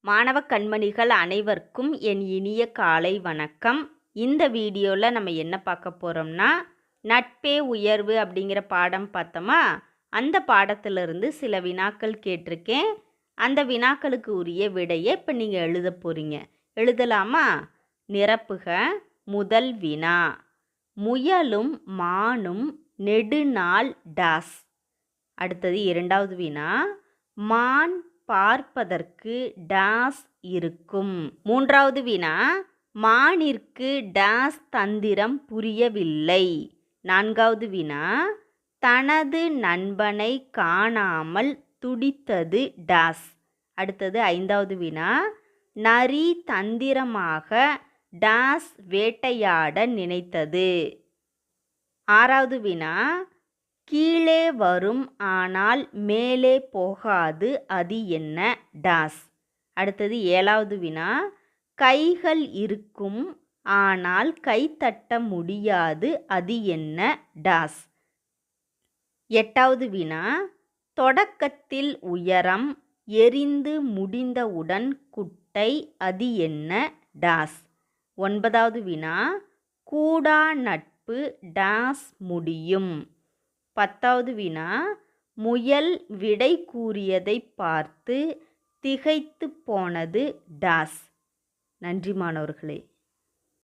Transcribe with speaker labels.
Speaker 1: மாணவ கண்மணிகள் அனைவருக்கும் என் இனிய காலை வணக்கம். இந்த வீடியோவில் நம்ம என்ன பார்க்க போகிறோம்னா, நட்பே உயர்வு அப்படிங்கிற பாடம் பார்த்தோமா, அந்த பாடத்திலிருந்து சில வினாக்கள் கேட்டிருக்கேன். அந்த வினாக்களுக்கு உரிய விடையை இப்போ நீங்கள் எழுத போகிறீங்க. எழுதலாமா? நிரப்புக. முதல் வினா, முயலும் மானும் நெடுநாள் டாஸ். அடுத்தது இரண்டாவது வினா, மான் பார்ப்பதற்கு டாஸ் இருக்கும். மூன்றாவது வினா, மானிற்கு டாஸ் தந்திரம் புரியவில்லை. நான்காவது வினா, தனது நண்பனை காணாமல் துடித்தது டாஸ். அடுத்தது ஐந்தாவது வினா, நரி தந்திரமாக டாஸ் வேட்டையாட நினைத்தது. ஆறாவது வினா, கீழே வரும் ஆனால் மேலே போகாது, அது என்ன டாஸ். அடுத்தது ஏழாவது வினா, கைகள் இருக்கும் ஆனால் கைத்தட்ட முடியாது, அது என்ன டாஸ். எட்டாவது வினா, தொடக்கத்தில் உயரம், எரிந்து முடிந்தவுடன் குட்டை, அது என்ன டாஸ். ஒன்பதாவது வினா, கூடா நட்பு டாஸ் முடியும். பத்தாவது வினா, முயல் விடை கூறியதை பார்த்து திகைத்து போனது டாஸ். நன்றி மாணவர்களே.